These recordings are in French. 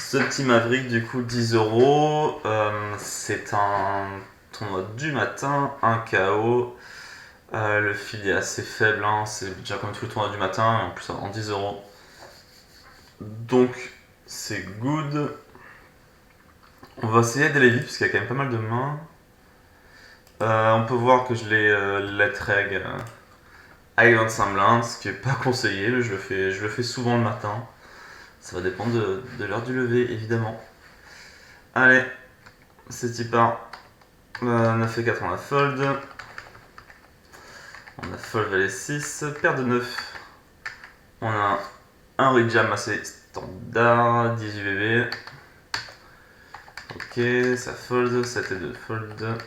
ce petit Maverick, du coup, 10 euros. C'est un tournoi du matin, un KO. Le fil est assez faible, hein, c'est déjà comme tout le tournoi du matin, et en plus en 10 euros. Donc, c'est good. On va essayer d'aller vite, parce qu'il y a quand même pas mal de mains. On peut voir que je l'ai let reg avec 25 blindes, ce qui est pas conseillé, mais je le fais souvent le matin. Ça va dépendre de l'heure du lever, évidemment. Allez, c'est y part. 9 et 4, on a fold. On a fold valet 6, paire de 9. On a un rejam assez standard, 18 bébé. Ok, ça fold, 7 et 2, fold.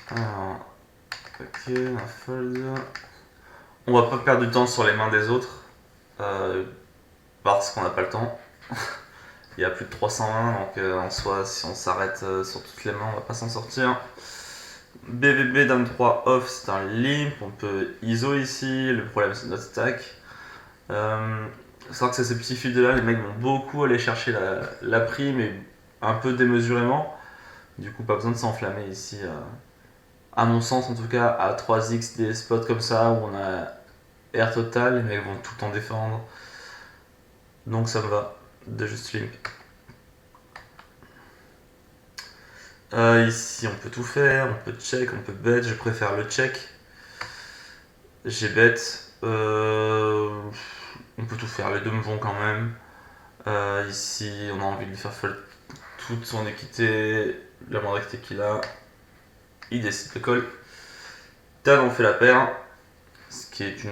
Alors, ok, on a fold. On va pas perdre du temps sur les mains des autres, parce qu'on n'a pas le temps. Il y a plus de 320, donc en soi, si on s'arrête sur toutes les mains, on va pas s'en sortir. BVB Dame 3 off, c'est un limp, on peut ISO ici, le problème c'est notre stack. C'est vrai que c'est ces petits fils de là, les mecs vont beaucoup aller chercher la prime et un peu démesurément. Du coup, pas besoin de s'enflammer ici. À mon sens, en tout cas, à 3x des spots comme ça où on a air total, les mecs vont tout le temps défendre. Donc ça me va de juste limp. Ici, on peut tout faire, on peut check, on peut bet. Je préfère le check. J'ai bet. On peut tout faire, les deux me vont quand même. Ici, on a envie de lui faire fold toute son équité, la moindre équité qu'il a. Il décide de call. Tab, on fait la paire, ce qui est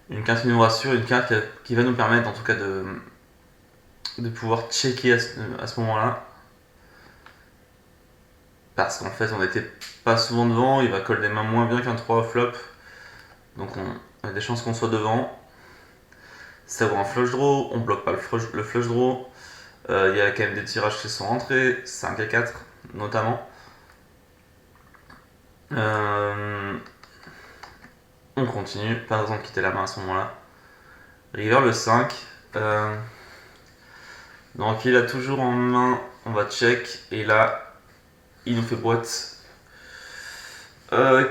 une carte qui nous rassure, une carte qui va nous permettre en tout cas de pouvoir checker à ce moment-là. Parce qu'en fait, on n'était pas souvent devant, il va call des mains moins bien qu'un 3 flop. Donc on a des chances qu'on soit devant. Ça vaut un flush draw, on bloque pas le flush draw. Il y a quand même des tirages qui sont rentrés, 5 et 4 notamment. On continue, pas besoin de quitter la main à ce moment-là. River le 5. Donc il a toujours en main, on va check, et là, il nous fait boîte.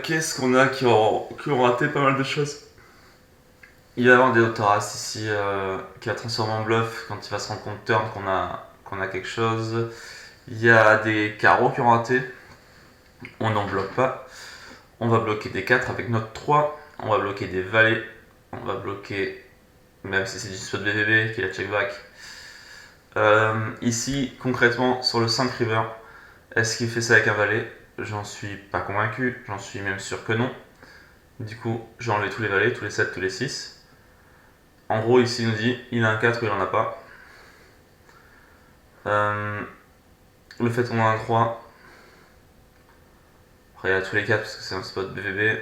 Qu'est-ce qu'on a qui ont raté pas mal de choses. Il va y avoir des autoras ici qui va transformer en bluff quand il va se rendre compte turn qu'on a quelque chose. Il y a des carreaux qui ont raté. On n'en bloque pas. On va bloquer des 4 avec notre 3. On va bloquer des valets. On va bloquer, même si c'est du spot BVB qui a check back. Ici, concrètement, sur le 5 river, est-ce qu'il fait ça avec un valet? J'en suis pas convaincu. J'en suis même sûr que non. Du coup, j'ai enlevé tous les valets, tous les 7, tous les 6. En gros, ici, il nous dit il a un 4 ou il en a pas. Le fait qu'on a un 3. Après, il y a tous les 4 parce que c'est un spot BVB.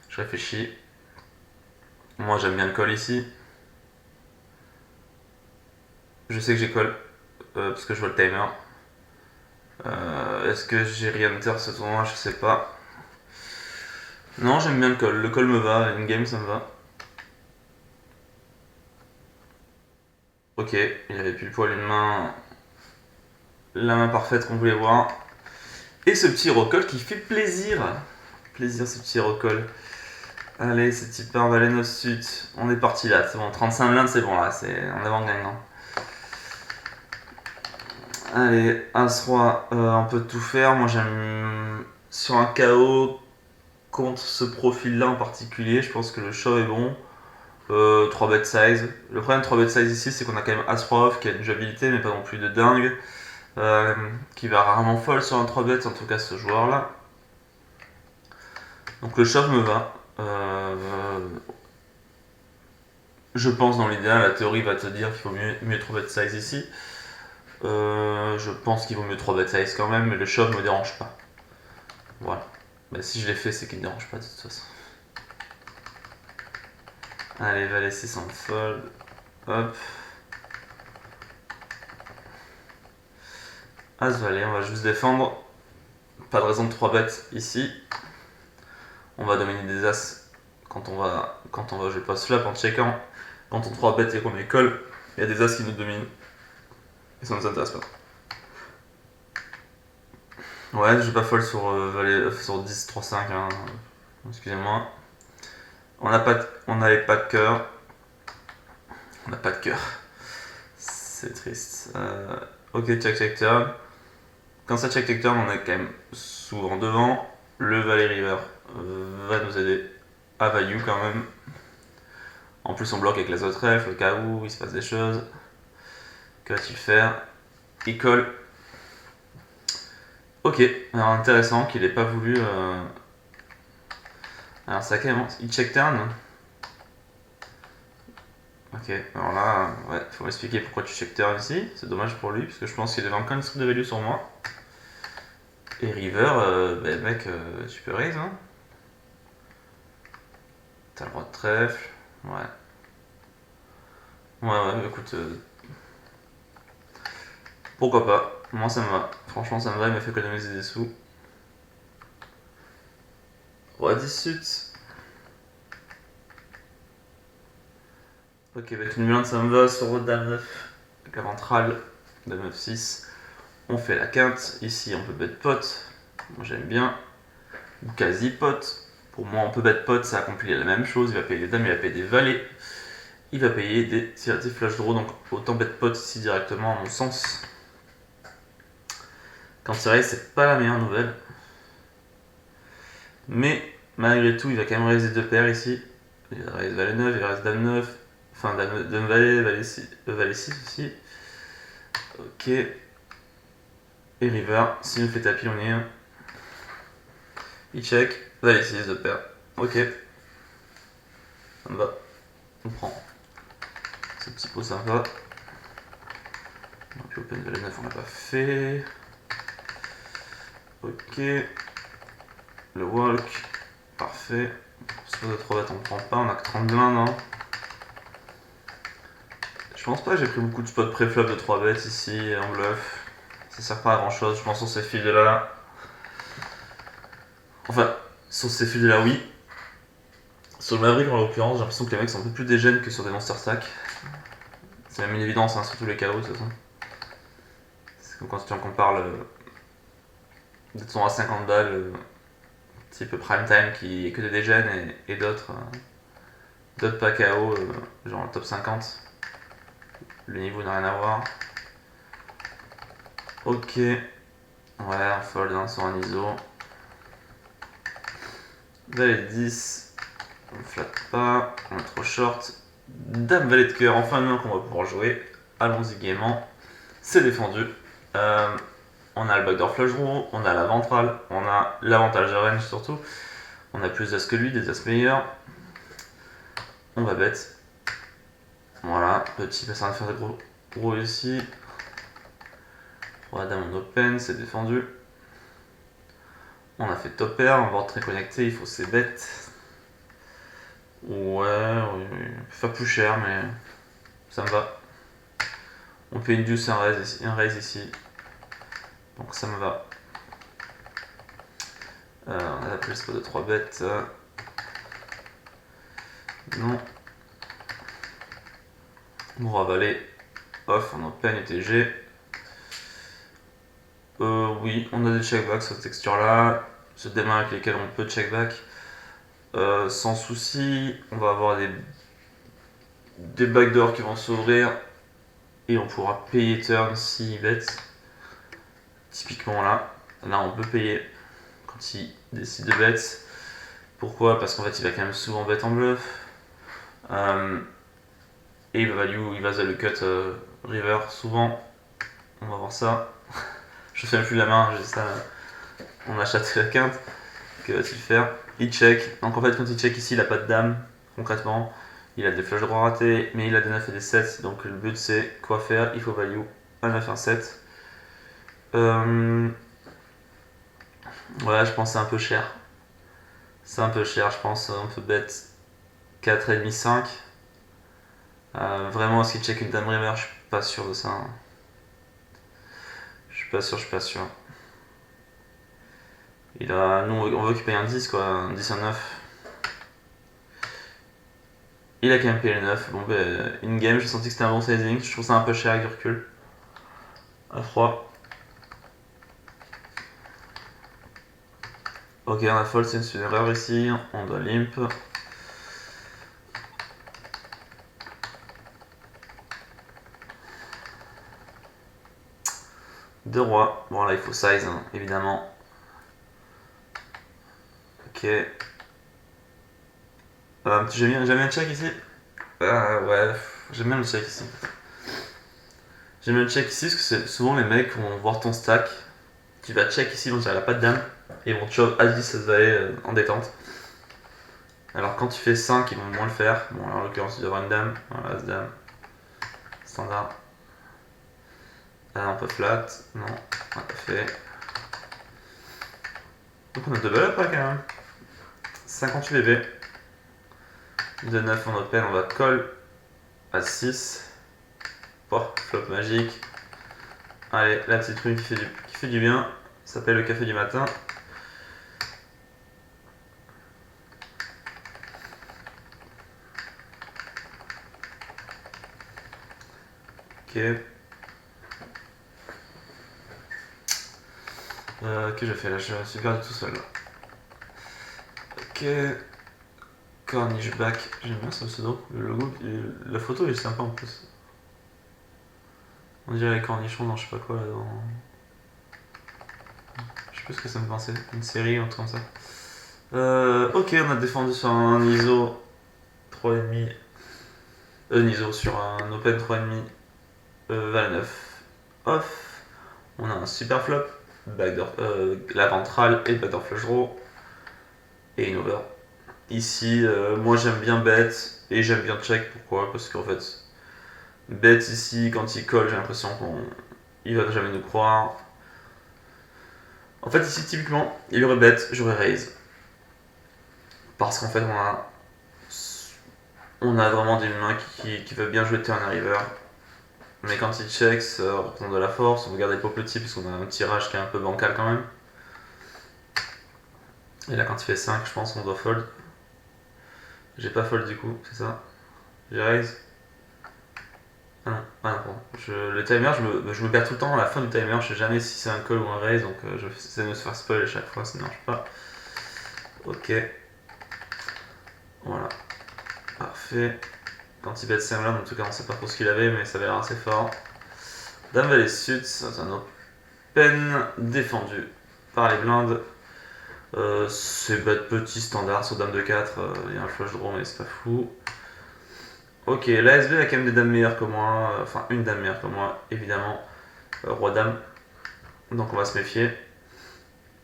Je réfléchis. Moi, j'aime bien le call ici. Je sais que j'ai call parce que je vois le timer. Est-ce que j'ai re-enter ce tournoi? Je sais pas. Non, j'aime bien le call. Le call me va. Une game, ça me va. Ok, il avait plus le poil une main. La main parfaite qu'on voulait voir. Et ce petit recall qui fait plaisir. Plaisir, ce petit recall. Allez, c'est type par valet 9 sud. On est parti là, c'est bon. 35 blindes, c'est bon là. On est en gagnant. Allez, As-Roi, on peut tout faire. Moi j'aime sur un KO contre ce profil là en particulier. Je pense que le shove est bon. 3 bet size. Le problème de 3 bet size ici, c'est qu'on a quand même As-Roi off qui a une jouabilité, mais pas non plus de dingue. Qui va rarement fold sur un 3 bet, en tout cas ce joueur là. Donc le shove me va. Je pense dans l'idéal, la théorie va te dire qu'il faut mieux 3 bet size ici. Je pense qu'il vaut mieux 3 bet size quand même, mais le shove me dérange pas. Voilà. Bah, si je l'ai fait, c'est qu'il ne dérange pas de toute façon. Allez, valet 6 en fold. Hop. As valet, on va juste défendre. Pas de raison de 3 bêtes ici. on va dominer des as quand on va jouer post-flop en checkant. Quand on 3 bet et qu'on les colle, il y a des as qui nous dominent. Et ça nous intéresse pas. Ouais, je vais pas fold sur, sur 10, 3, 5, hein. Excusez-moi. On n'avait pas de cœur. On n'a pas de cœur. C'est triste. Ok, check turn. Quand ça check turn, on est quand même souvent devant. Le valet river va nous aider à value quand même. En plus, on bloque avec les autres trèfle, au cas où il se passe des choses. Que va-t-il faire? Il colle. Ok, alors intéressant qu'il ait pas voulu. Alors ça quand même. Il check turn. Ok, alors là, ouais, faut m'expliquer pourquoi tu check turn ici. C'est dommage pour lui, parce que je pense qu'il avait encore une string de value sur moi. Et river, bah mec, tu peux raise, hein. T'as le droit de trèfle. Ouais. Ouais, écoute. Pourquoi pas? Moi ça me va. Franchement ça me va, il m'a fait économiser des sous. Roi 10 suite. Ok, avec une blinde ça me va sur dame 9. Avec la ventrale, dame 9 6. On fait la quinte. Ici on peut bet pot. Moi j'aime bien. Ou quasi pot. Pour moi on peut bet pot, ça accomplit la même chose. Il va payer des dames, il va payer des valets. Il va payer des flush draw, donc autant bet pot ici directement à mon sens. Quand il raise, c'est pas la meilleure nouvelle. Mais malgré tout, il va quand même raiser 2 paires ici. Il va raise valet 9, il reste dame 9. Enfin, dame valet, valet 6 aussi. Ok. Et river, s'il nous fait tapis, on y est. Il check, valet 6, 2 paires. Ok. Ça me va. On prend. Ce petit pot sympa. Et puis open valet 9, on l'a pas fait. Ok. Le walk. Parfait. Sur de 3 bêtes, on prend pas, on a que 30 blindes. Hein. Je pense pas que j'ai pris beaucoup de spots pré-flop de 3 bêtes ici en bluff. Ça sert pas à grand chose, je pense sur ces fils de là. Enfin, sur ces fils de là, oui. Sur le Maverick en l'occurrence, j'ai l'impression que les mecs sont un peu plus dégènes que sur des Monster Stack. C'est même une évidence, hein, sur tous les KO de toute façon. C'est comme quand tu en compares des tours à 50 balles, type Prime Time qui est que des dégènes et d'autres pas KO, genre le top 50. Le niveau n'a rien à voir. Ok. Ouais, on fold hein, sur un ISO. Valet 10. On ne flatte pas. On est trop short. Dame valet de cœur. Enfin une main qu'on va pouvoir jouer. Allons-y gaiement. C'est défendu. On a le backdoor flush draw. On a la ventrale. On a l'avantage de range surtout. On a plus d'as que lui, des as meilleurs. On va bet. Voilà. Petit passant de faire de gros ici. Roi dame en open. C'est défendu. On a fait top pair, on va très connecté, il faut ses bêtes. Ouais, on peut faire plus cher, mais ça me va. On paye une deuce et un raise ici. Donc ça me va. On a la plus de 3 bêtes. Non. On va valet off en open UTG. Oui, on a des checkbacks sur cette texture là. C'est des mains avec lesquelles on peut checkback. Sans souci, on va avoir des backdoors qui vont s'ouvrir et on pourra payer turn si bet. Typiquement là on peut payer quand il décide de bet. Pourquoi? Parce qu'en fait il va quand même souvent bet en bluff. Et il va le cut river souvent. On va voir ça. Je ne fais plus la main, j'ai ça. On achète la quinte. Que va-t-il faire? Il check. Donc en fait quand il check ici il a pas de dame concrètement. Il a des flush droits ratés, mais il a des 9 et des 7. Donc le but c'est quoi faire? Il faut value un 9 un 7. Ouais, je pense que c'est un peu cher. C'est un peu cher, je pense. On peut bet 4,5, 5. Vraiment, est-ce qu'il check une dame river? Je suis pas sûr de ça. Hein. Je suis pas sûr. Nous on veut qu'il paye un 10 quoi, un 10 un 9. Il a quand même payé le 9. Bon ben, in-game, j'ai senti que c'était un bon sizing. Je trouve ça un peu cher avec du recul. À froid. Ok, on a fold, c'est une erreur ici. On doit limp. Deux rois. Bon là il faut size, hein, évidemment. Ok. J'aime bien le check ici. Ouais, j'aime bien le check ici. J'aime bien le check ici parce que c'est souvent les mecs vont voir ton stack. Tu vas check ici, donc il n'y a pas de dame. Et ils vont chop As-10, As-Valet en détente. Alors quand tu fais 5, ils vont moins le faire. Bon, alors, en l'occurrence, il doit y avoir une dame. Voilà, As-Dame. Standard. Un peu flat. Non, on a pas fait. Donc on a double up quand même. 58 bébés. De 9 en open, on va call à 6. Oh, flop magique. Allez, la petite rune qui fait du bien. Ça s'appelle le café du matin. Ok. Que j'ai fait là, je suis perdu tout seul. Ok. Corniche back. J'aime bien ce pseudo. Le logo, la photo est sympa en plus. On dirait les cornichons dans je sais pas quoi là dans. Je sais pas ce que ça me pensait. Une série ou un truc comme ça. Ok, on a défendu sur un ISO 3,5. ISO sur un open 3,5. Val 9. Off. On a un super flop. Backdoor, la ventrale et backdoor flush draw. Et une over. Ici, moi j'aime bien bet et j'aime bien check. Pourquoi? Parce qu'en fait, bet ici, quand il colle, j'ai l'impression qu'il va jamais nous croire. En fait, ici, typiquement, il aurait bet, j'aurais raise. Parce qu'en fait, on a vraiment des mains qui veulent bien jouer turn river. Mais quand il check, ça représente de la force. On va garder le pot petit, parce qu'on a un tirage qui est un peu bancal quand même. Et là, quand il fait 5, je pense qu'on doit fold. J'ai pas fold du coup, c'est ça. J'ai raise. Ah non, pardon. Le timer, je me perds tout le temps à la fin du timer, je sais jamais si c'est un call ou un raise, donc j'essaie de me faire spoil à chaque fois, ça ne marche pas. Ok. Voilà. Parfait. Quand il bet Samland, en tout cas on sait pas trop ce qu'il avait, mais ça avait l'air assez fort. Dame Valet Sud, c'est un open défendu par les blindes. C'est bet petit standard sur Dame de 4, il y a un flush draw mais c'est pas fou. Ok, l'ASB a quand même des dames meilleures que moi, enfin une dame meilleure que moi, évidemment. Roi-dame. Donc on va se méfier.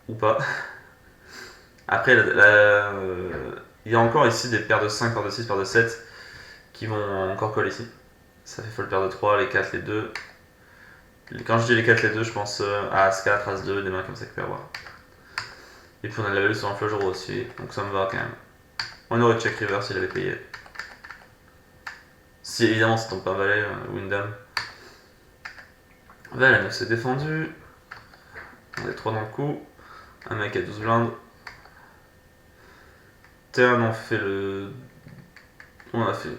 Ou pas. Après, il y a encore ici des paires de 5, paires de 6, paires de 7 qui vont encore coller ici. Ça fait fold paire de 3, les 4, les 2. Quand je dis les 4, les 2, je pense à As-4, As-2, des mains comme ça qu'il peut y avoir. Et puis on a la value sur un flush draw aussi, donc ça me va quand même. On aurait check river s'il avait payé. Si évidemment ça tombe pas un valet ou une dame. Valet 9 c'est défendu. On est 3 dans le coup. Un mec à 12 blindes. Turn, on fait le. On a fait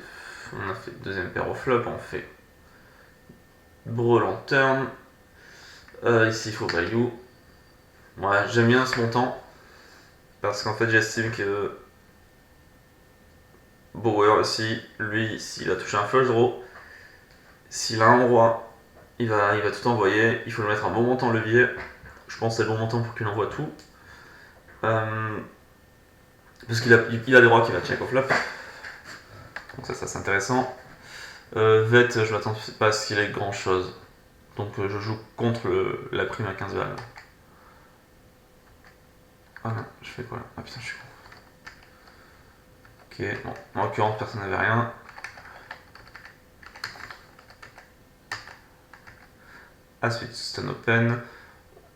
deuxième paire au flop, on fait brawl en turn. Ici il faut value. Ouais, j'aime bien ce montant. Parce qu'en fait j'estime que Bauer aussi, lui, s'il a touché un flush draw, s'il a un roi, il va tout envoyer. Il faut le mettre un bon montant levier. Je pense que c'est le bon montant pour qu'il envoie tout. Parce qu'il a des rois qui va check au flop. Donc ça c'est intéressant. Vet, je m'attends pas à ce qu'il ait grand chose. Donc je joue contre la prime à 15 balles. Ah non, je fais quoi là? Ah putain, je suis con. Ok, bon, en l'occurrence, personne n'avait rien. Ensuite, c'est un open.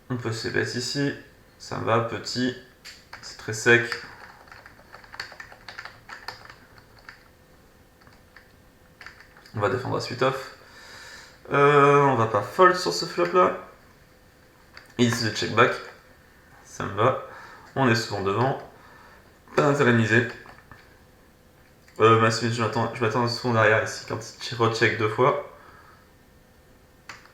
On peut se bet ici. Ça va, petit. C'est très sec. On va défendre à suite off. On va pas fold sur ce flop là. Ici le check back. Ça me va. On est souvent devant. Pas d'intérêt de miser. Massif, je m'attends souvent derrière ici quand il recheck 2 fois.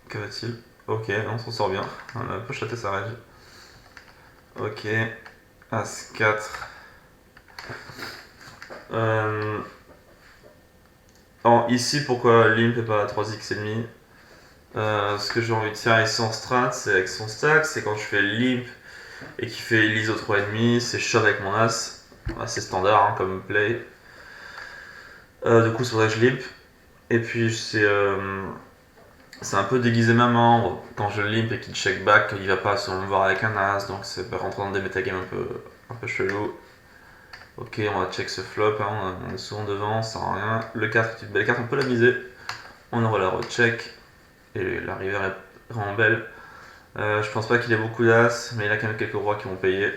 Que va-t-il? Ok, non, on s'en sort bien. On a un peu chaté sa rage. Ok. As 4. Ici, pourquoi limp et pas 3x et demi? Ce que j'ai envie de faire ici en strat, c'est avec son stack, c'est quand je fais limp et qu'il fait l'ISO 3,5, c'est shove avec mon as. Assez standard hein, comme play. Du coup, c'est pour ça que je limp. Et puis, c'est un peu déguiser ma main. Quand je limp et qu'il check back, il va pas se me voir avec un as, donc c'est rentrer dans des metagames un peu chelou. Ok, on va check ce flop, hein, on est souvent devant, ça sert à rien. Le 4 est une belle carte, on peut la miser. On aura la recheck. Et la river est vraiment belle. Je pense pas qu'il ait beaucoup d'as, mais il a quand même quelques rois qui vont payer.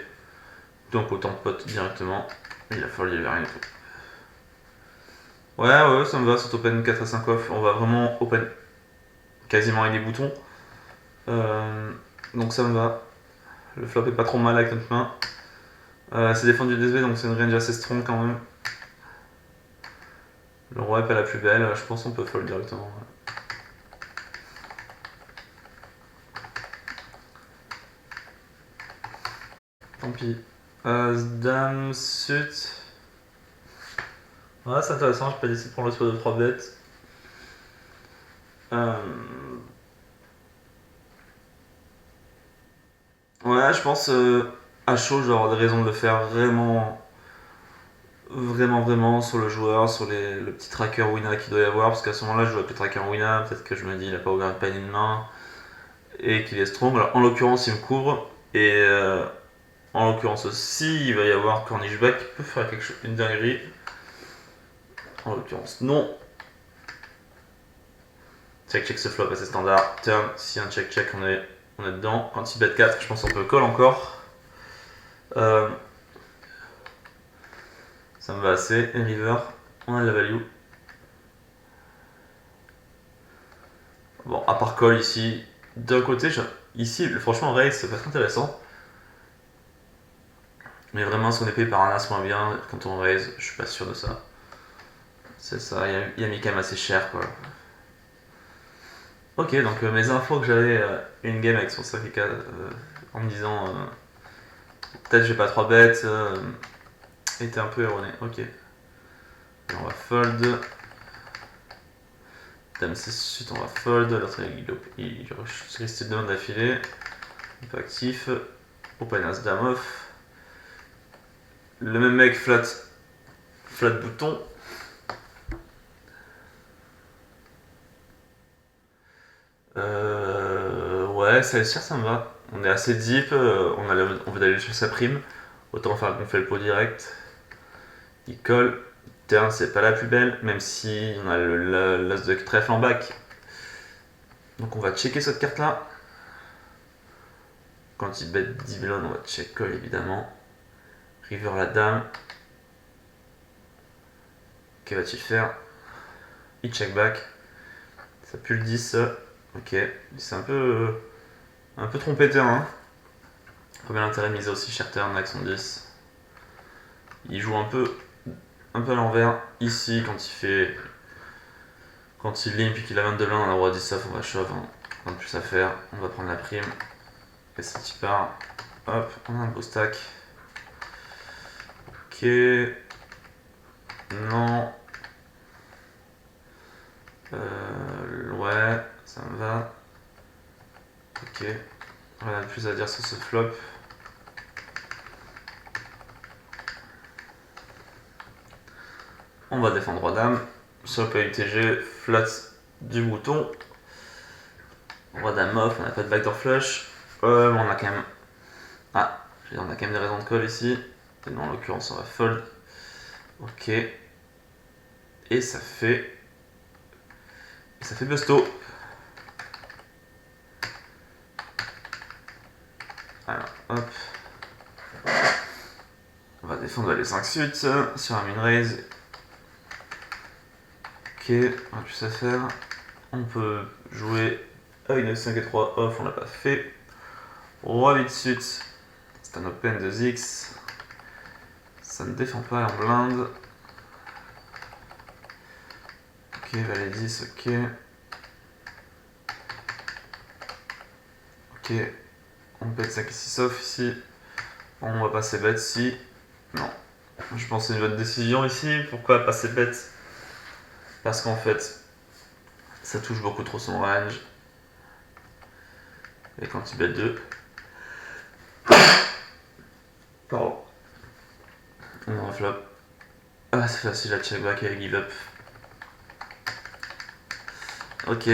Donc autant pot directement. Il a fallu il y avait rien du tout. Ouais, ça me va, cet open 4 à 5 off. On va vraiment open quasiment avec des boutons. Donc ça me va. Le flop est pas trop mal avec notre main. C'est défendu DSV, donc c'est une range assez strong quand même. Le roi est pas la plus belle, je pense qu'on peut fold directement. Tant pis. Dame, sut. Ouais, c'est intéressant, j'ai pas décidé de prendre le spot de 3 bêtes. Ouais, je pense à chaud, je vais avoir des raisons de le faire vraiment sur le joueur, sur le petit tracker Wina qu'il doit y avoir, parce qu'à ce moment-là, je joue avec le tracker Wina, peut-être que je me dis il a pas ouvert une main et qu'il est strong. Alors, en l'occurrence, il me couvre, et en l'occurrence aussi, il va y avoir Cornish Back qui peut faire quelque chose, une dinguerie. En l'occurrence, non. Check ce flop assez standard. Turn, si un check, on est dedans. Quand il bet 4, je pense qu'on peut call encore. Ça me va assez. Et river, on a de la value. Bon, à part call ici, d'un côté, ici, franchement, raise, ça peut être intéressant. Mais vraiment, si on est payé par un as moins bien, quand on raise, je suis pas sûr de ça. C'est ça, il a mis quand même assez cher, quoi. Ok, donc mes infos que j'avais une game avec son 5 et 4, en me disant peut-être j'ai pas 3 bêtes, était un peu erroné. Ok. On va fold. Dame C8, on va fold. L'autre il risque de demain d'affilée. Un peu actif. Open as dame off. Le même mec flat bouton. Ouais, ça sûr, ça me va. On est assez deep, on veut aller chercher sa prime. Autant faire gonfler le pot direct. Il colle. Turn, c'est pas la plus belle, même si on a l'as de trèfle en back. Donc on va checker cette carte là. Quand il bet 10 millions, on va check call évidemment. River la dame. Que va-t-il faire? Il check back. Ça pue le 10. Ok. C'est un peu trompé terrain. Combien d'intérêt de miser aussi cher turn avec son 10. Il joue un peu à l'envers. Ici, quand il limp et qu'il a 22 blindes, on a roi 10 off, on va shove. On a plus à faire. On va prendre la prime. Et ça t'y part. Hop, on a un beau stack. Ok. Non. Ouais, ça me va. Ok. Rien de plus à dire sur ce flop. On va défendre roi dame. Sur le PUTG, flat du bouton. Roi dame off, on n'a pas de backdoor flush. On a quand même. On a quand même des raisons de call ici. Et non, en l'occurrence, on va fold. Ok. Et ça fait. Busto. Alors, hop. On va défendre les 5 suits sur un min raise. Ok, on a plus à faire. On peut jouer avec 9, 5 et 3 off, on l'a pas fait. Roi 8 suits. c'est un open 2x. Ça ne défend pas en blinde. Ok, valet 10, ok. Ok, on bet 5 et 6 off ici. On va passer bet ici. Non. Je pense que c'est une bonne décision ici. Pourquoi passer bet? Parce qu'en fait, ça touche beaucoup trop son range. Et quand il bet 2. Pardon. On a un flop. Ah, c'est facile à check back et à give up. Ok.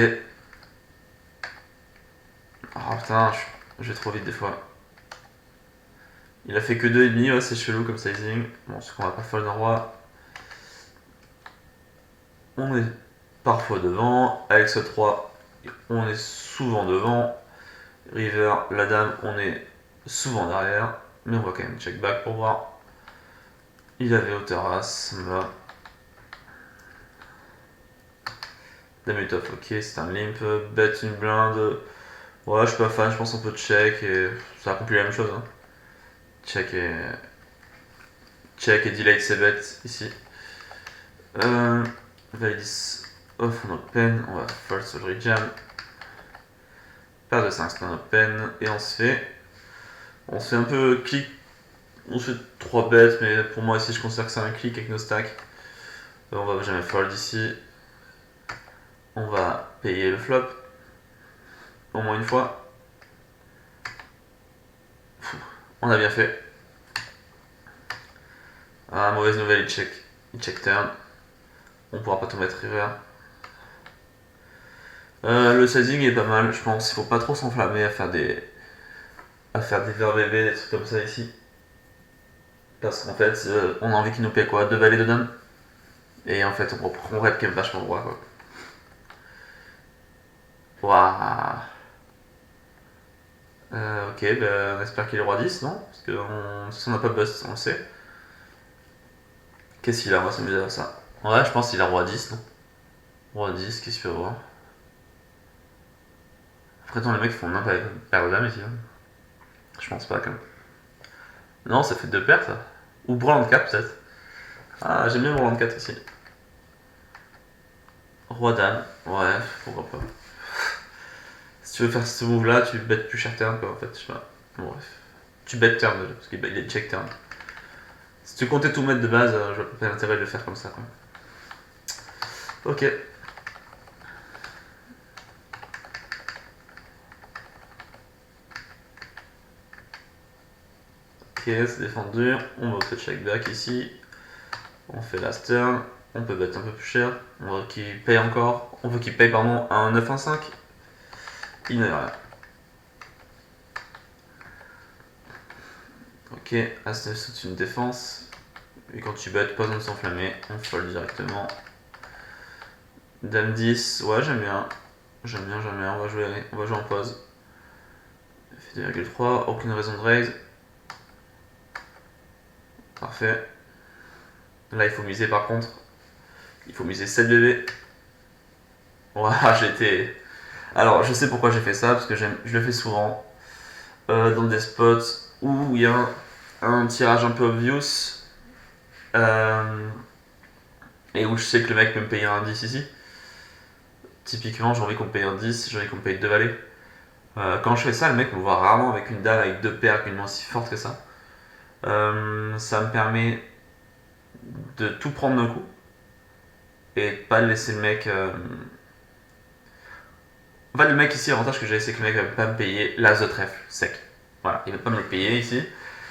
Oh putain, je vais trop vite des fois. Il a fait que 2,5, ouais, c'est chelou comme sizing. Bon, ce qu'on va pas fold un roi. On est parfois devant. Avec ce 3, on est souvent devant. River, la dame, on est souvent derrière. Mais on va quand même check back pour voir. Il avait hauteur as, ça me va. Dame est off, ok, c'est un limp. Bet une blinde. Ouais, je suis pas fan, je pense qu'on peut check et ça accomplit la même chose. Hein. Check et delay ses bêtes ici. Valet 10 off en open, on va fold sur le jam. Paire de 5 c'est un open et on se fait un peu clic. On se fait 3 bêtes, mais pour moi ici je considère que c'est un clic avec nos stacks. On va jamais fold ici. On va payer le flop au moins une fois. On a bien fait. Ah, mauvaise nouvelle, il check turn. On pourra pas tout mettre river. Le sizing est pas mal, je pense. Il faut pas trop s'enflammer à faire des verres bébés, des trucs comme ça ici. Parce qu'en fait, on a envie qu'il nous paie quoi? 2 valets de dame. Et en fait, on rep quand même vachement droit quoi. Waouh. Ok, on espère qu'il est roi 10, non? Parce que si on n'a pas bust, on le sait. Qu'est-ce qu'il a? On va s'amuser à ça. Ouais, je pense qu'il a roi 10, non? Roi 10, qu'est-ce qu'il peut avoir? Après, les mecs font n'importe quoi paire de dame ici. Hein. Je pense pas quand même. Non, ça fait 2 paires ça. Ou Brand 4 peut-être. Ah, j'aime bien Brand 4 ici. Roi dame, ouais, pourquoi pas. Si tu veux faire ce move là, tu bêtes plus cher turn quoi en fait, je sais pas. Bon, bref. Tu bêtes turn déjà, parce qu'il est check turn. Si tu comptais tout mettre de base, je vois pas l'intérêt de le faire comme ça quoi. Ok. Ok, c'est défendu. On va auto check back ici. On fait last turn. On peut bet un peu plus cher. On veut qu'il paye encore. On veut qu'il paye pardon un 9-1-5. Il n'a rien. Ok, As-9 c'est une défense. Et quand tu bêtes, pas besoin de s'enflammer. On fold directement. Dame 10, ouais j'aime bien. J'aime bien. On va jouer en pause. Fait 2,3, aucune raison de raise. Parfait. Là il faut miser par contre. Il faut miser 7 bébés. Ouah, j'étais. Alors je sais pourquoi j'ai fait ça, parce que je le fais souvent. Dans des spots où il y a un tirage un peu obvious. Et où je sais que le mec peut me payer un 10 ici. Typiquement, j'ai envie qu'on me paye un 10, j'ai envie qu'on me paye 2 valets. Quand je fais ça, le mec me voit rarement avec une dame avec 2 paires, avec une main si forte que ça. Ça me permet de tout prendre d'un coup et pas laisser le mec. En fait, le mec ici, l'avantage que j'ai, c'est que le mec va pas me payer l'as de trèfle sec. Voilà, il va pas me le payer ici.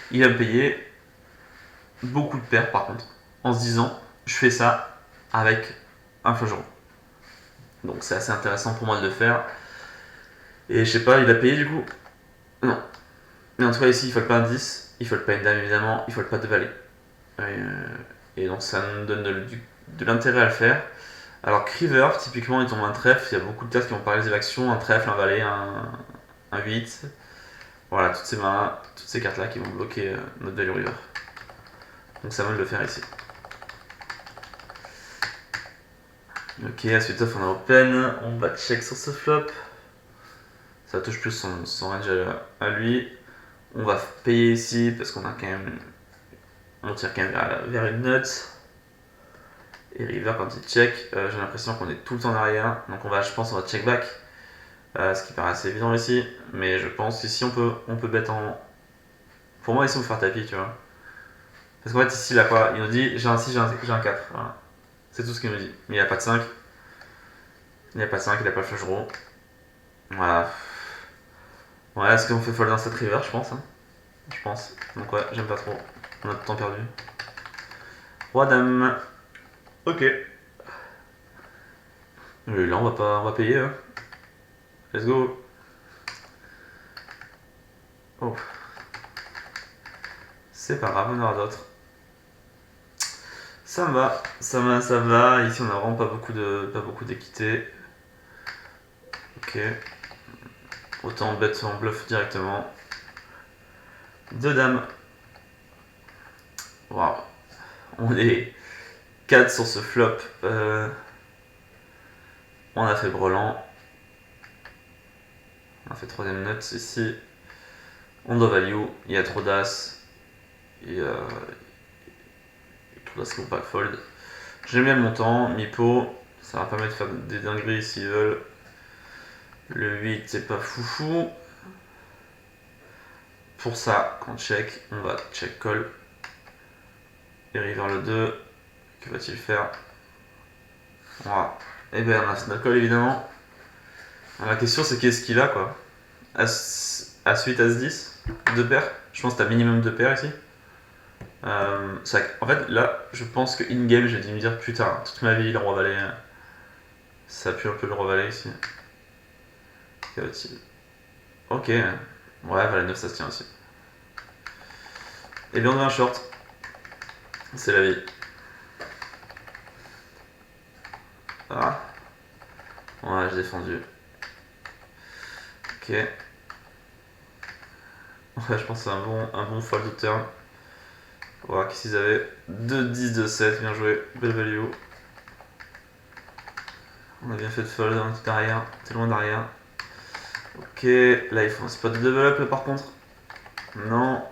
Il va me payer beaucoup de paires par contre, en se disant, je fais ça avec un flangeron. Donc c'est assez intéressant pour moi de le faire. Et je sais pas, il a payé du coup? Non. Mais en tout cas ici, il faut pas un 10, il faut pas une dame évidemment, il faut pas de valet. Et donc ça nous donne de l'intérêt à le faire. Alors Criver, typiquement, il tombe un trèfle, il y a beaucoup de cartes qui vont parler des actions, un trèfle, un valet, un 8. Voilà, toutes ces cartes-là qui vont bloquer notre value river. Donc ça va de le faire ici. Ok, ensuite off on a open, on va check sur ce flop. Ça touche plus son range à lui. On va payer ici parce qu'on a quand même. On tire quand même vers une note. Et river quand il check, j'ai l'impression qu'on est tout le temps en arrière. Donc je pense on va check back. Ce qui paraît assez évident ici. Mais je pense qu'ici on peut bet en. Pour moi ici on peut faire tapis, tu vois. Parce qu'en fait ici là quoi, il nous dit j'ai un 6, j'ai un 4. Voilà. C'est tout ce qu'il nous dit. Mais il a pas de 5. Il a pas de 5, il a pas le flush draw. Voilà. Ouais, est-ce qu'on fait fold dans cette river, je pense. Hein. Je pense. Donc ouais, j'aime pas trop. On a tout le temps perdu. Roi dame. Ok. Et là on va payer. Hein. Let's go. Oh. C'est pas grave, on aura d'autres. Ça me va, ça va. Ici on a vraiment pas beaucoup d'équité. Ok. Autant bet en bluff directement. 2 dames. Waouh. On est 4 sur ce flop. On a fait brelan. On a fait 3ème note ici. On doit value. Il y a trop d'as. Et trop d'as qui vont pas fold. J'aime bien le montant. Mi-pot. Ça va permettre de faire des dingueries s'ils veulent. Le 8 c'est pas foufou. Pour ça, quand check, on va check call. Et river le 2. Que va-t-il faire? Voilà. Et ben on a snap call évidemment. Alors, la question c'est qu'est-ce qu'il a quoi? As 8, As 10, 2 paires. Je pense que t'as minimum 2 paires ici. En fait là je pense que in-game j'ai dû me dire putain toute ma vie le roi valet. Ça pue un peu le roi valet ici. Que va-t-il? Ok. Ouais valet 9 ça se tient aussi. Et bien on a un short. C'est la vie. Ah. Ouais j'ai défendu. Ok. Ouais je pense que c'est un bon fold de turn. Voilà, qu'est-ce qu'ils avaient? 2, 10, 2, 7, bien joué, belle value. On a bien fait de fold, on est tout derrière, t'es loin derrière. Ok, là il faut un spot de double up par contre. Non.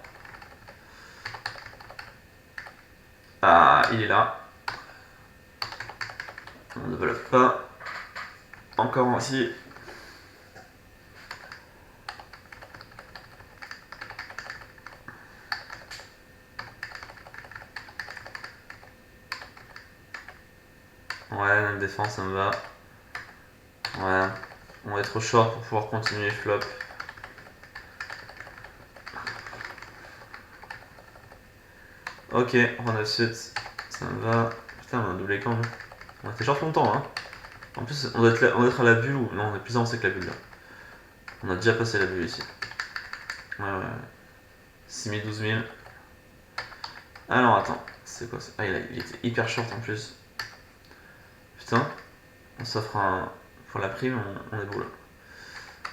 Ah, il est là. On double up pas. Encore ici. Ouais, même défense, ça me va. Ouais, on va être trop short pour pouvoir continuer flop. Ok, on a suite, ça me va. Putain, on a un double écran. On a été short longtemps, hein. En plus, on doit être à la bulle ou. Non, on est plus avancé que la bulle là. On a déjà passé la bulle ici. Ouais. 6 000, 12 000. Alors attends, c'est quoi ça? Ah, il était hyper short en plus. Putain, on s'offre un. Pour la prime, on est beau là.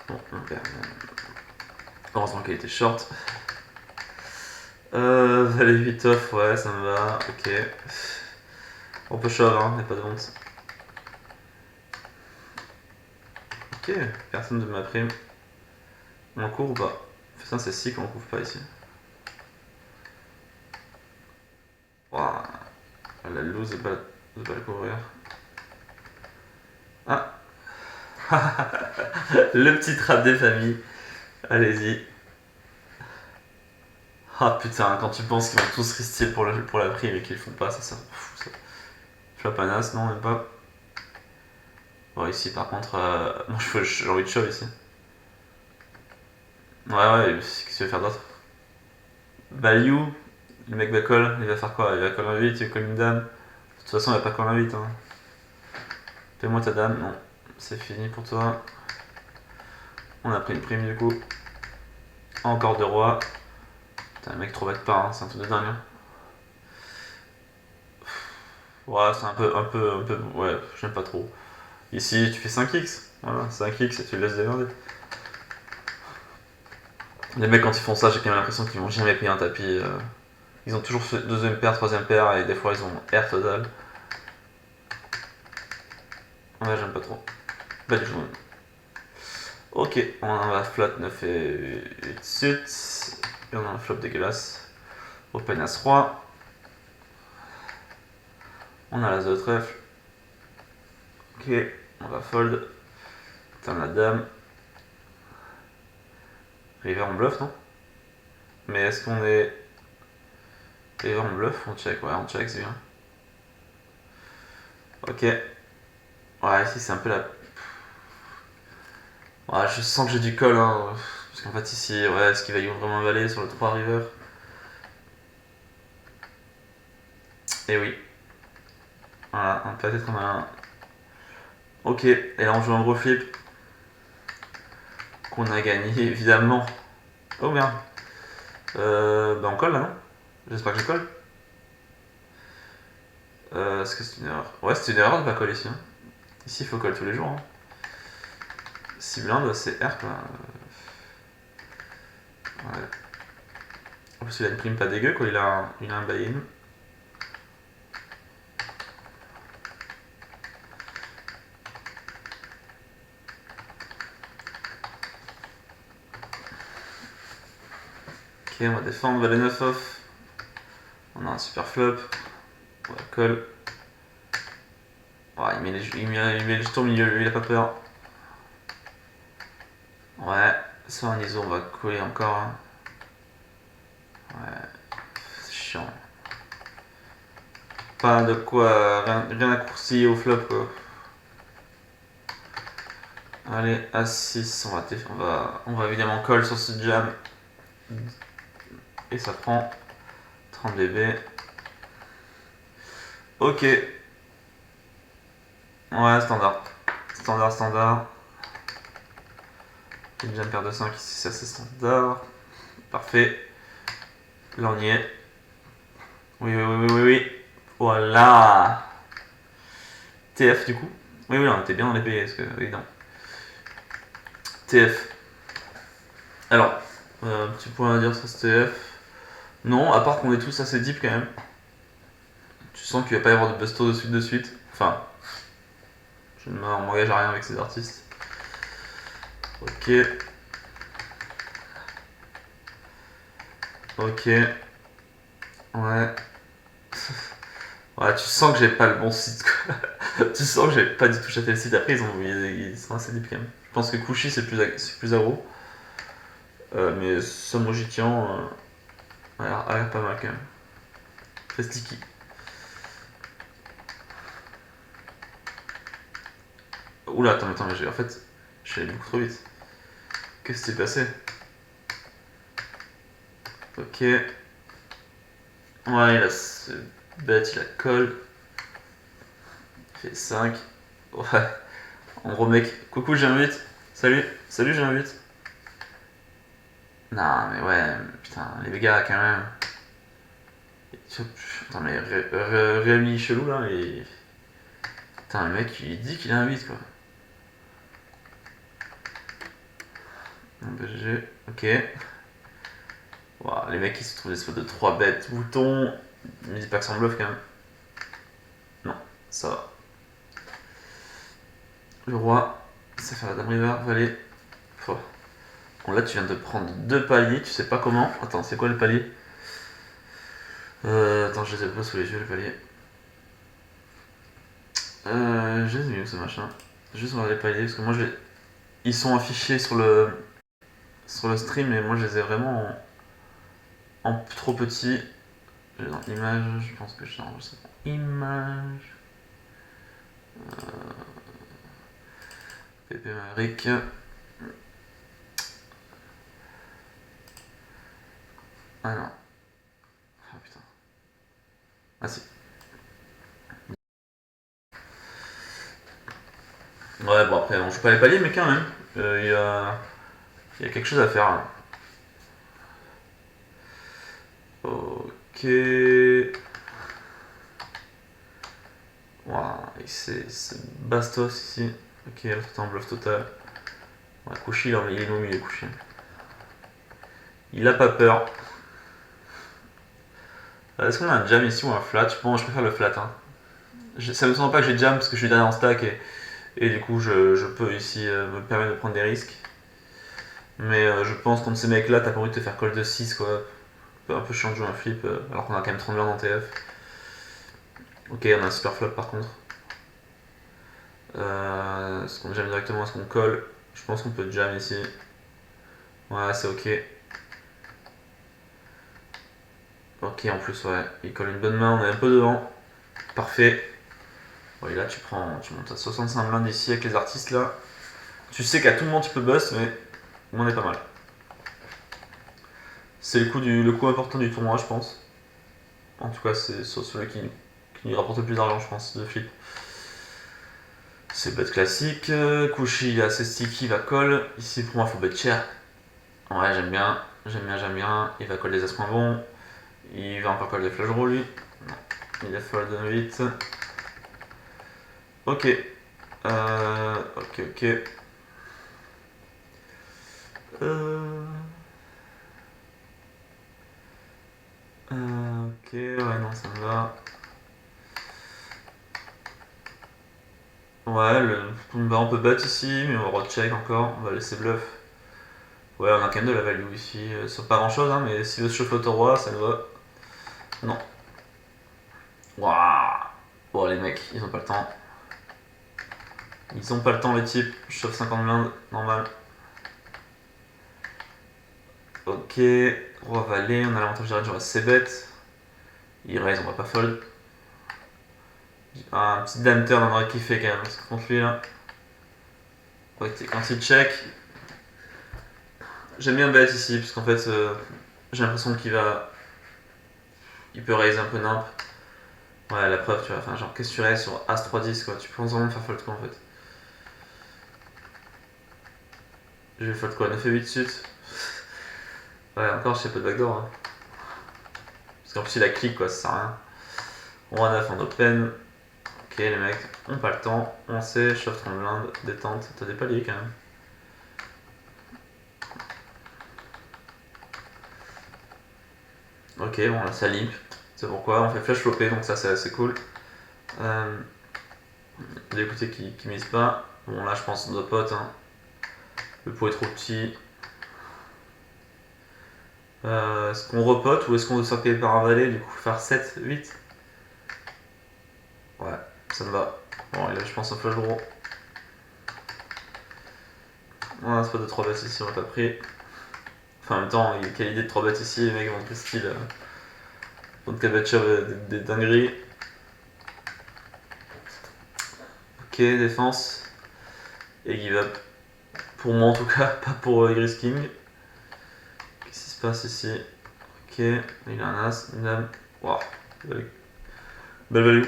Bon, on perd. Heureusement qu'elle était short. Valet 8 off, ouais, ça me va, ok. On peut shove, hein, y'a pas de honte. Ok, personne de ma prime. On court ou pas? Putain, c'est si qu'on couvre pas ici. Waouh, la loose de pas le couvrir. Ah. Le petit trap des familles. Allez-y. Ah putain, quand tu penses qu'ils vont tous rester pour la prime et qu'ils le font pas, ça fou ça. Flop un as, non, même pas. Bon, ici par contre, moi j'ai envie de shove ici. Ouais, qu'est-ce qu'il va faire d'autre? Value, le mec va call, il va faire quoi? Il va call un 8, il va call une dame. De toute façon, il va pas call un 8. Hein. Fais-moi ta dame, non, c'est fini pour toi. On a pris une prime du coup. Encore 2 rois. Putain, le mec trop back pas, hein, c'est un truc de dingue. Hein. Ouais, c'est un peu, ouais, j'aime pas trop. Ici, tu fais 5x, voilà, 5x et tu le laisses démerder. Les mecs, quand ils font ça, j'ai quand même l'impression qu'ils vont jamais payer un tapis. Ils ont toujours fait deuxième paire, troisième paire, et des fois ils ont air total. Ouais, j'aime pas trop. Belle journée. Ok, on va flat 9 et 8 suite. Et on a un flop dégueulasse. Open As-Roi. On a l'As de trèfle. Ok, on va fold. Turn la dame. River on bluff, non? Mais est-ce qu'on est... River on bluff ou on check? Ouais, on check, c'est bien. Ok. Ouais, ici c'est un peu la... Ouais, je sens que j'ai du call, hein. Parce qu'en fait ici, ouais, est-ce qu'il va y vraiment valer sur le 3 river? Et oui. Voilà, peut-être on a un... Ok, et là on joue un gros flip. Qu'on a gagné, évidemment. Oh merde. Bah on colle là, non? J'espère que je colle. Est-ce que c'est une erreur? Ouais, c'est une erreur de pas coller ici. Hein. Ici, il faut coller tous les jours. Hein. 6 blindes, c'est R quoi. Ouais. En plus, il a une prime pas dégueu quoi, il a un buy-in. Ok, on va défendre, valet 9 off. On a un super flop. On va colle. Ouais, il met les jetons au milieu, il a pas peur. Ouais, sur un ISO, on va coller encore. Hein. Ouais, c'est chiant. Pas de quoi, rien à courser au flop quoi. Allez, A6, on va évidemment call sur ce jam. Et ça prend 30 BB. Ok. Ouais, standard. Standard. Une jam paire de 5 ici, c'est assez standard. Parfait. Là on y est. Oui. Voilà. TF du coup. Oui, on était bien dans les pays, parce que, évidemment. TF. Alors, petit point à dire sur ce TF. Non, à part qu'on est tous assez deep quand même. Tu sens qu'il va pas y avoir de busto de suite. Enfin, je ne m'engage à rien avec ces artistes. Ok. Ouais. Ouais, tu sens que j'ai pas le bon site quoi. Tu sens que j'ai pas du tout châté le site. Après, ils sont assez deep quand même. Je pense que Kushi c'est plus aggro. Mais Samojikian a l'air pas mal quand même. Très sticky. Oula, attends, mais en fait, je suis allé beaucoup trop vite. Qu'est-ce qui s'est passé? Ok. Ouais, il a ce bête, il a colle. Il fait 5. Ouais. En gros, mec, coucou, j'ai un 8. Salut, j'ai un 8. Non, mais ouais, putain, les gars, quand même. Putain, mais Rémi chelou là, et. Putain, le mec, il dit qu'il a un 8 quoi. Un BG, ok. Wow, les mecs, ils se trouvent des spots de 3 bêtes, boutons. Ne me dis pas que c'est en bluff quand même. Non, ça va. Le roi, ça fait la dame river, valet. Bon, là, tu viens de prendre 2 paliers, tu sais pas comment. Attends, c'est quoi le palier? Attends, je les ai pas sous les yeux, les paliers. Je les ai mis où ce machin? Juste voir les paliers, parce que moi, ils sont affichés sur le stream, et moi, je les ai vraiment en trop petit. Dans image, je pense que je enregistré dans image. Pépé Maverick. Ah non. Ah putain. Ah si. Ouais, bon après, on joue pas les paliers, mais quand même. Il y a quelque chose à faire là. Ok. Wow, c'est bastos ici. Ok, là c'est un bluff total. Ouais, Couchy, il est au milieu, Couchy. Il a pas peur. Est-ce qu'on a un jam ici ou un flat? Bon, je préfère le flat. Hein. Ça me semble pas que j'ai jam parce que je suis derrière en stack et du coup je peux ici me permettre de prendre des risques. Mais je pense contre ces mecs là, t'as pas envie de te faire call de 6 quoi. Un peu chiant de jouer un flip alors qu'on a quand même 30 blindes en TF. Ok, on a un super flop par contre. Est-ce qu'on jam directement? Est-ce qu'on colle? Je pense qu'on peut jam ici. Ouais, c'est ok. Ok, en plus, ouais, il colle une bonne main, on est un peu devant. Parfait. Ouais, là, tu montes à 65 blindes ici avec les artistes là. Tu sais qu'à tout moment tu peux bust, mais on est pas mal. C'est le coup important du tournoi, je pense. En tout cas, c'est celui qui rapporte le plus d'argent, je pense, de flip. C'est bet classique. Kushi, il est assez sticky, il va call. Ici, pour moi, il faut bet cher. Ouais, j'aime bien. J'aime bien, j'aime bien. Il va call des as moins bons. Il va encore call des flash draws, lui. Non. Il a fold 8. Ok. Ok. Euh... ok, ouais, non, ça me va. Ouais, on peut bet ici, mais on va recheck encore. On va laisser bluff. Ouais, on a quand même de la value ici. Sur pas grand chose, hein, mais s'il veut se chauffer au roi, ça me va. Non. Waouh. Bon, les mecs, ils ont pas le temps. Ils ont pas le temps, les types. Je chauffe 50 blindes, normal. Ok, roi valet, on a l'avantage direct, j'aurai c-bet. Il raise, on va pas fold. Ah, un petit dame turn, on aurait kiffé quand même, parce que contre lui là. Ouais, quand il check, j'aime bien bet ici, parce qu'en fait, j'ai l'impression qu'il va. Il peut raise un peu nimp. Ouais, la preuve, tu vois. Enfin, genre, qu'est-ce que tu raises sur As-3-10 quoi? Tu penses vraiment faire fold quoi en fait? Je vais fold quoi? 9 et 8 suite. Ouais, encore, je sais pas de backdoor. Hein. Parce qu'en plus, il a click quoi, ça sert à rien. On a 9 en open. Ok, les mecs, on pas le temps. On sait, chauffe 30 blindes, détente. T'as des paliers quand même. Ok, bon, là, ça limp. C'est pourquoi on fait flash flopper, donc ça, c'est assez cool. D'écouter qui mise pas. Bon, là, je pense nos potes. Hein. Le pot est trop petit. Est-ce qu'on repote ou est-ce qu'on veut s'occuper par un valet, du coup faire 7, 8? Ouais, ça me va. Bon, là, je pense au flash draw. On a un spot de 3 bêtes ici, on l'a pas pris. Enfin, en même temps, quelle idée de 3 bêtes ici, les mecs vont te style. Vont te cabature des dingueries. Ok, défense. Et give up. Pour moi en tout cas, pas pour Gris King. Qu'est-ce qui se passe ici? Ok, il a un as, une dame. Waouh, belle value.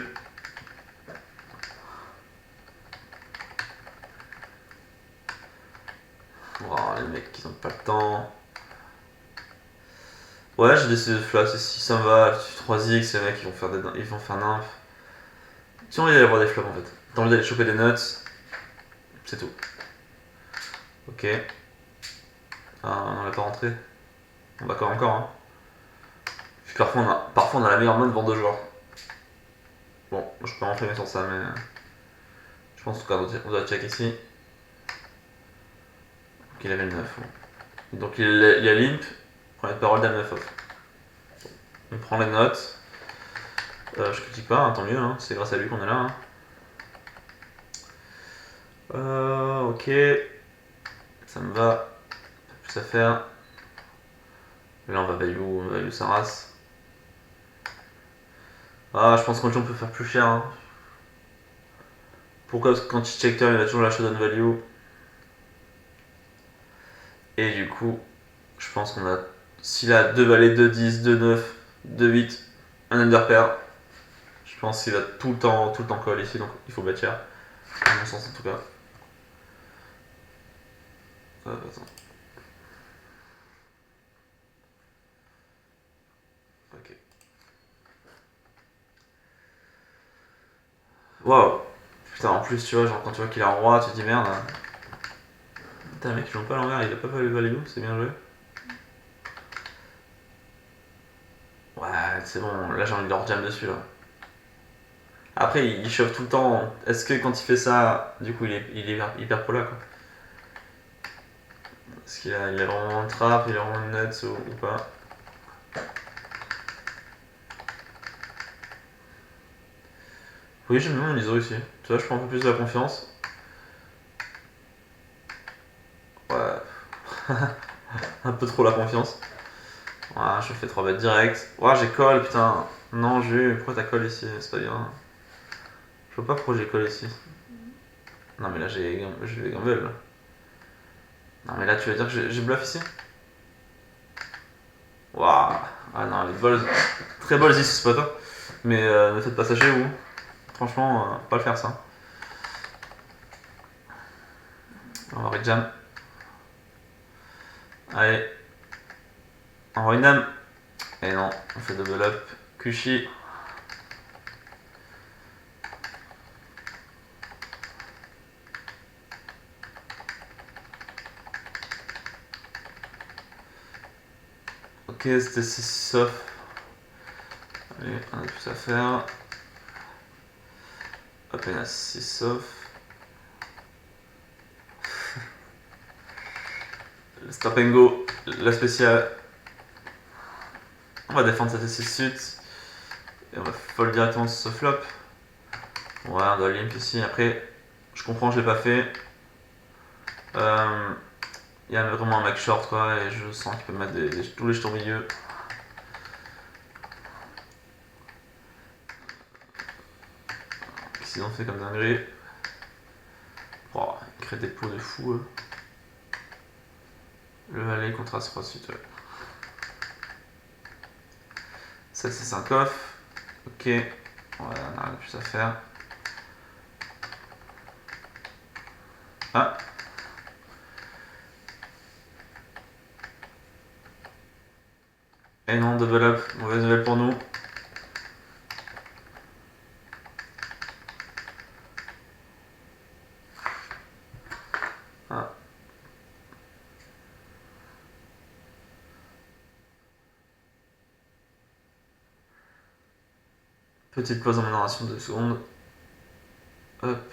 Waouh, les mecs, ils ont pas le temps. Ouais, j'ai décidé de flash ici, ça me va. 3x, les mecs, ils vont faire nymph. Si on envie d'aller voir des flops en fait. T'as envie d'aller choper des nuts, c'est tout. Ok. Ah, on l'a pas rentré. On va encore, hein. Puis parfois on a la meilleure main devant deux joueurs. Bon, je peux rentrer sur ça, mais je pense qu'on doit check ici. Donc il avait le 9. Bon. Donc il a limp. Première parole dame 9 off. On prend les notes. Je critique pas, hein, tant mieux, hein. C'est grâce à lui qu'on est là. Hein. Ok. Ça me va. Pas plus à faire. Et là on va value sa race. Ah, je pense qu'en jeu on peut faire plus cher. Hein. Pourquoi? Parce que quand il check turn, il a toujours la showdown value. Et du coup, je pense qu'on a. S'il a 2 valets, 2 10, 2 9, 2 8, un underpair, je pense qu'il va tout le temps call ici, donc il faut battre cher. À mon sens en tout cas. Attends. Ok. Waouh. Putain, en plus, tu vois, genre quand tu vois qu'il est en roi, tu te dis merde. Putain, mec, ils l'ont pas à l'envers, il a pas fait le value, c'est bien joué. Ouais, c'est bon, là j'ai envie de leur jam dessus là. Après, il chauffe tout le temps. Est-ce que quand il fait ça, du coup, il est hyper pro là quoi? Est-ce qu'il il est vraiment trap, il est vraiment net ou pas? Oui, j'aime bien mon ISO ici. Tu vois, je prends un peu plus de la confiance. Ouais. Un peu trop la confiance. Voilà, je fais 3 bêtes direct. Ouah, j'ai call, putain. Non, pourquoi t'as call ici? C'est pas bien. Je vois pas pourquoi j'ai call ici. Non, mais là, je vais gamble. Non, mais là, tu vas dire que j'ai bluff ici? Waouh. Ah non, les balls. Très balls ici ce spot. Hein. Mais ne faites pas ça chez vous. Franchement, pas le faire ça. On va rejam. Allez. On va une dame. Et non, on fait double up. Kushi. Ok, c'était 6 off. Allez, on a plus à faire. Hop, on a 6 off. Stop and go, la spéciale. On va défendre cette 6 suite. Et on va fold directement sur ce flop. Ouais, on doit limp ici. Après, je comprends, je l'ai pas fait. Il y a vraiment un mec short quoi, et je sens qu'il peut mettre tous les jetons au milieu. Qu'est-ce qu'ils ont fait comme dinguerie? Oh, ils créent des pots de fou. Le valet contre As-3 suite, ouais. Ça c'est 5 off. Ok. Ouais, on n'a rien de plus à faire. Ah. Et non, double up. Mauvaise nouvelle pour nous. Ah. Petite pause en modération de 2 secondes. Hop.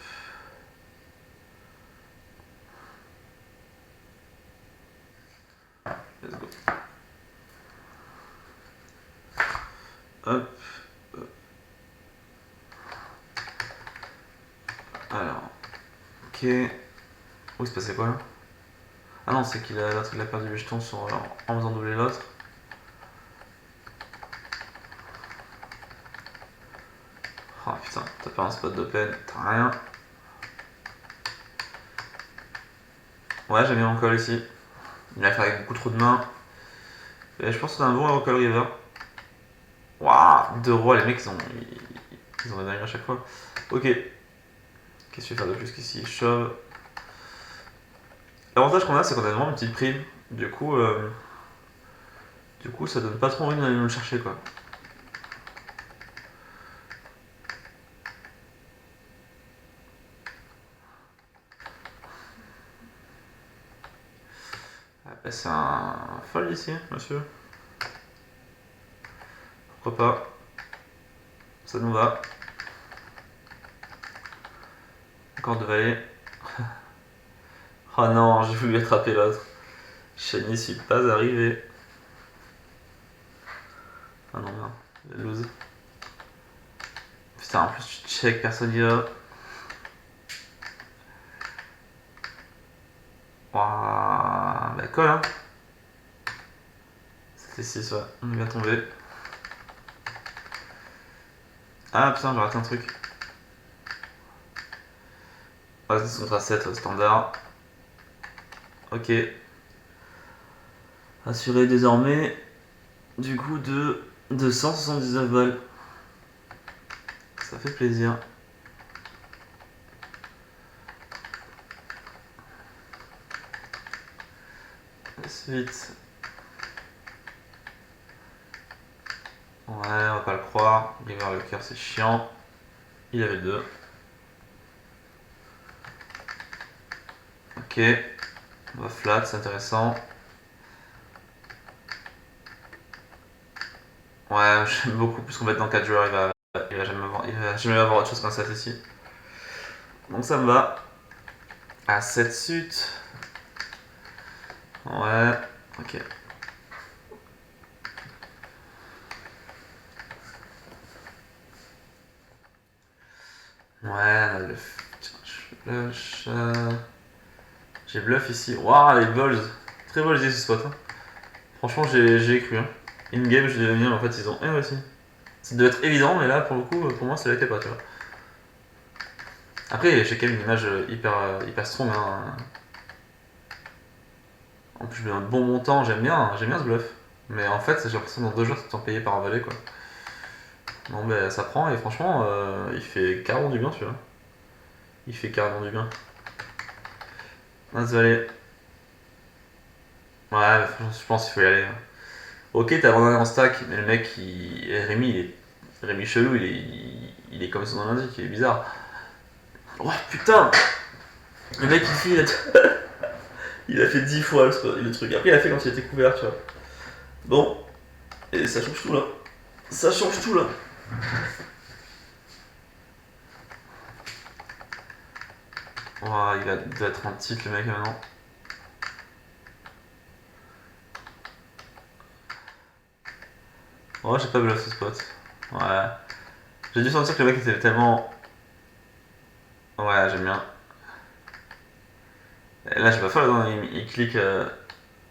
Let's go. Hop. Alors. Ok. Oh, il se passait quoi là? Ah non, c'est qu'il a perdu les jetons en faisant doubler l'autre. Oh putain, t'as pas un spot d'open, t'as rien. Ouais, j'ai mis mon call ici. Il a fait avec beaucoup trop de mains. Et je pense que c'est un bon call river. Waouh, 2 rois, les mecs ils ont des dingueries à chaque fois. Ok. Qu'est-ce que je vais faire de plus qu'ici? Shove. L'avantage qu'on a, c'est qu'on a vraiment une petite prime. Du coup, ça donne pas trop envie d'aller nous le chercher quoi. C'est un fold ici, monsieur. Pourquoi pas? Ça nous va. Encore 2 valets. Oh non, j'ai voulu attraper l'autre. Je n'y suis pas arrivé. Ah non, merde. Lose. Putain, en plus tu check, personne y va. Waouh, bah colle hein. C'était 6, ouais, on est bien tombé. Ah putain, j'ai raté un truc. Ouais, c'est contre 7 standard. Ok. Assuré désormais, du coup, de 279 balles. Ça fait plaisir. Ensuite. Ouais, on va pas le croire. River le cœur, c'est chiant. Il avait 2. Ok. On va flat, c'est intéressant. Ouais, j'aime beaucoup plus qu'on va être dans 4 joueurs, il va jamais avoir autre chose qu'un 7 ici. Donc ça me va. À 7 suites. Ouais, ok. Ouais, là, tiens, je flush. J'ai bluff ici. Waouh, les balls. Très balls ce spot. Hein. Franchement, j'ai cru. Hein. In-game, je devais venir, mais en fait, ils ont rien réussi. Ça devait être évident, mais là, pour le coup, pour moi, ça l'était pas, tu vois. Après, j'ai quand même une image hyper strong. Hein. En plus, je mets un bon montant, j'aime bien ce bluff. Mais en fait, j'ai l'impression que dans 2 jours, tu t'en payé par un valet, quoi. Non, ben ça prend, et franchement, il fait carrément du bien, celui-là. Il fait carrément du bien. As valet. Ouais, je pense qu'il faut y aller. Ok, t'as abandonné en stack, mais le mec, Rémi, Rémi chelou, il est comme son nom l'indique, il est bizarre. Oh putain. Le mec, il a fait 10 fois le truc. Après, il a fait quand il était couvert, tu vois. Bon, et ça change tout là. Ça change tout là. Oh, doit être en titre le mec maintenant. Oh, j'ai pas bluff ce spot. Ouais. J'ai dû sentir que le mec était tellement. Ouais, j'aime bien. Et là, j'ai pas fait là, il clique.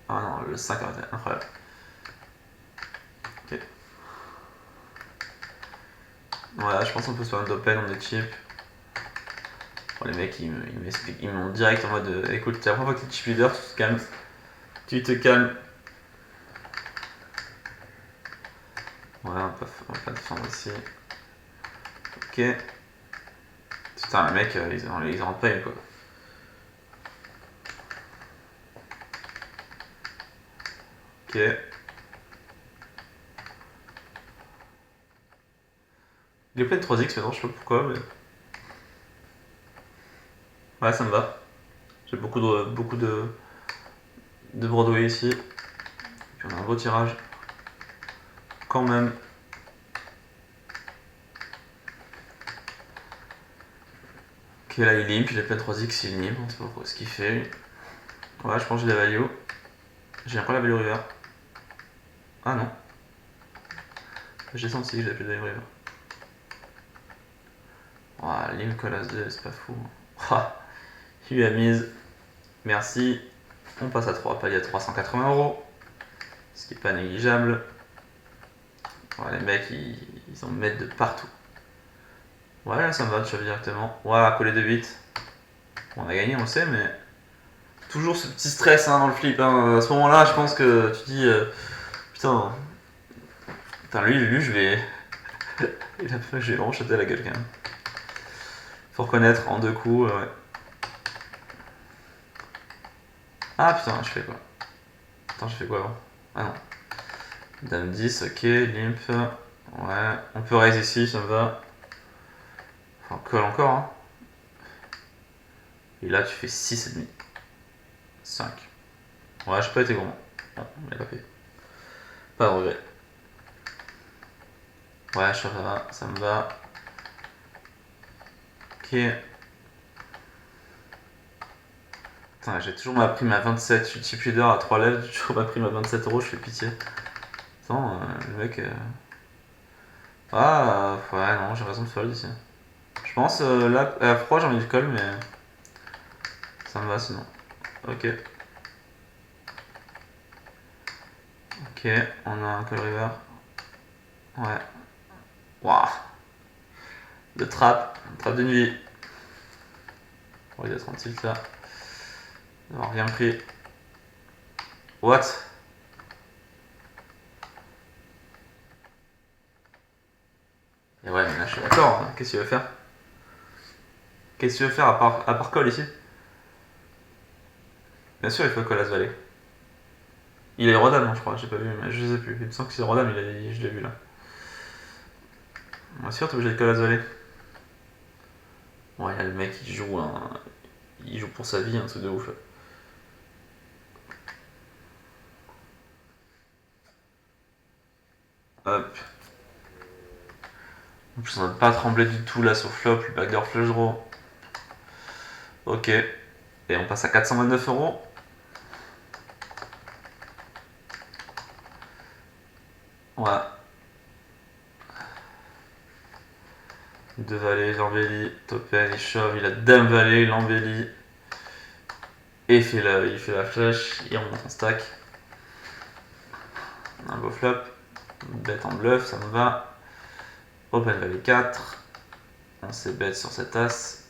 Ah non, le 5 a été incroyable. Ok. Ouais, je pense qu'on peut se faire un open, on est cheap. Bon, les mecs, ils m'ont direct en mode écoute, c'est la première fois que t'es chip leader, tu te calmes. Tu te calmes. Ouais, on va pas défendre ici. Ok. Putain, les mecs, ils rentrent pas une quoi. Ok. Il est plein de 3x maintenant, je sais pas pourquoi, mais. Ouais, ça me va. J'ai beaucoup de Broadway ici. Puis on a un gros tirage. Quand même. Ok, là il limp, il est plein de 3x, il limp, on sait pas ce qu'il fait. Ouais, je pense que j'ai la value. J'ai encore la value river. Ah non. J'ai senti que j'avais plus de value river. Ouais, limp call as 2, c'est pas fou. Il lui a mise. Merci. On passe à 3 paliers à 380€. Ce qui est pas négligeable. Ouais, les mecs, ils en mettent de partout. Ouais, là, ça me va, tu vas directement. Ouais, coller de 8. Bon, on a gagné, on le sait, mais. Toujours ce petit stress hein, dans le flip. Hein. À ce moment-là, je pense que tu dis. Putain. Putain, lui, je vais. Je vais vraiment jeter la gueule quand même. Faut reconnaître en 2 coups. Ouais. Ah putain, je fais quoi? Attends, je fais quoi avant? Ah non. Dame 10, ok, limp. Ouais, on peut raise ici, ça me va. Enfin, colle encore. Hein. Et là, tu fais 6,5. 5. Ouais, j'ai pas été gourmand. Non, on l'a pas fait. Pas de regret. Ouais, ça me va. Ok. Putain, j'ai toujours ma prime à 27. Je suis chip leader à 3 levels, j'ai toujours ma prime à 27€, je fais pitié. Attends, le mec. Ah, ouais, non, j'ai raison de fold ici. Je pense, là, à froid, j'ai envie de call, mais. Ça me va sinon. Ok. Ok, on a un call river. Ouais. Waouh. Le trap d'une vie. Bon, il doit être en tilt là. D'avoir rien pris. What? Et ouais, mais là je suis d'accord. Hein. Qu'est-ce qu'il veut faire? Qu'est-ce qu'il veut faire à part call ici? Bien sûr, il faut call as valet. Il est Rodam, hein, je crois, j'ai pas vu, mais je sais plus. Il me semble que c'est Rodam, je l'ai vu là. Bien sûr, t'es obligé de call as valet. Ouais, là, le mec il joue pour sa vie, un truc de ouf. Hop. En plus, on n'a pas tremblé du tout là sur flop, le backdoor flush draw. Ok. Et on passe à 429€. Ouais. Deux valets, il embellit. Topen, il shove, il a dame valet, il embellit. Et il fait la flèche, il remonte en stack. Un beau flop. Bête en bluff, ça me va. Open valet 4. On s'est bête sur cette as.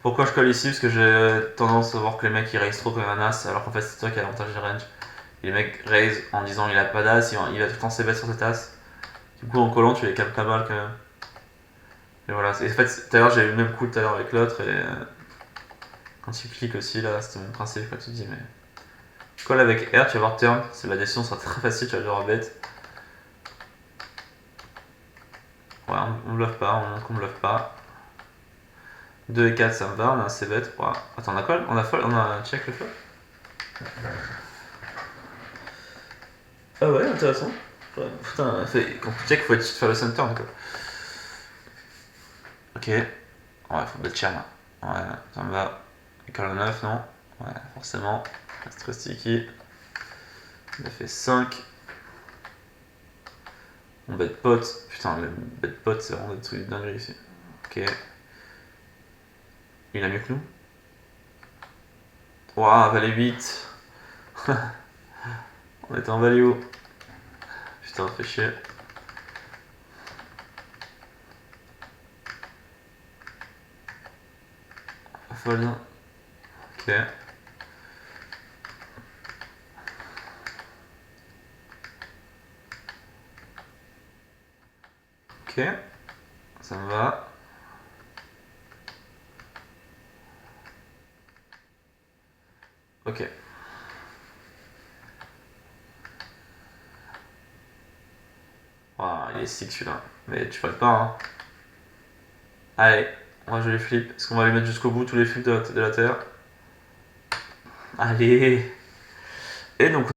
Pourquoi je colle ici? Parce que j'ai tendance à voir que les mecs ils raise trop comme un as, alors qu'en fait c'est toi qui as l'avantage de range. Et les mecs raise en disant il a pas d'as, il va tout le temps s'ébête sur cette as. Du coup en collant tu les calmes pas mal quand même. Et voilà, et en fait tout à l'heure j'ai eu le même coup tout à l'heure avec l'autre et quand il clique aussi là, c'était mon principe quand tu dis mais. Call avec R, tu vas voir turn, c'est la décision sera très facile, tu vas devoir bet. Ouais, on bluffe pas, on montre qu'on bluffe pas. 2 et 4 ça me va, on a assez bet. Ouais. Attends, on a call? On a fold? On a check le flop? Ah ouais, intéressant. Ouais, putain, quand tu check, faut faire le center quoi. Ok. Ouais, faut bet cher là. Ouais, ça me va. Call le 9, non? Ouais, forcément. C'est très sticky. Il a fait 5. On bet pot. Putain, le bet pot, c'est vraiment des trucs de dinguerie ici. Ok. Il a mieux que nous? Waouh, valet 8. On était en value. Putain, fait chier. Fold. Ok. Ok. Ça me va. Ok. Waouh, il est sick celui-là. Mais tu fold pas, hein. Allez, on va jouer les flips. Est-ce qu'on va les mettre jusqu'au bout, tous les flips de la terre? Allez. Et donc